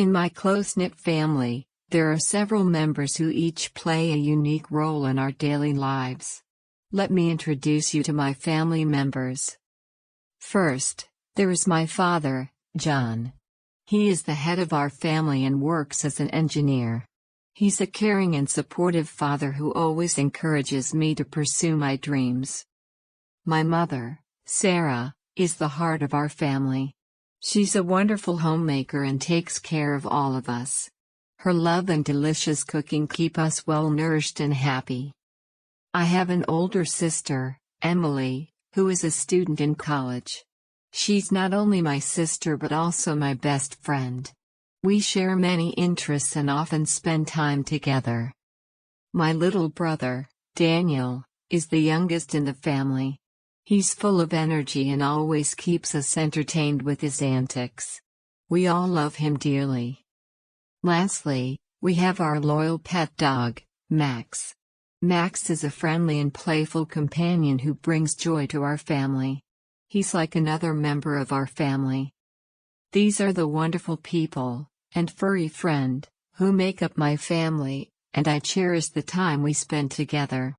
In my close-knit family, there are several members who each play a unique role in our daily lives. Let me introduce you to my family members. First, there is my father, John. He is the head of our family and works as an engineer. He's a caring and supportive father who always encourages me to pursue my dreams. My mother, Sarah, is the heart of our family. She's a wonderful homemaker and takes care of all of us. Her love and delicious cooking keep us well nourished and happy. I have an older sister, Emily, who is a student in college. She's not only my sister but also my best friend. We share many interests and often spend time together. My little brother, Daniel, is the youngest in the family. He's full of energy and always keeps us entertained with his antics. We all love him dearly. Lastly, we have our loyal pet dog, Max. Max is a friendly and playful companion who brings joy to our family. He's like another member of our family. These are the wonderful people, and furry friend, who make up my family, and I cherish the time we spend together.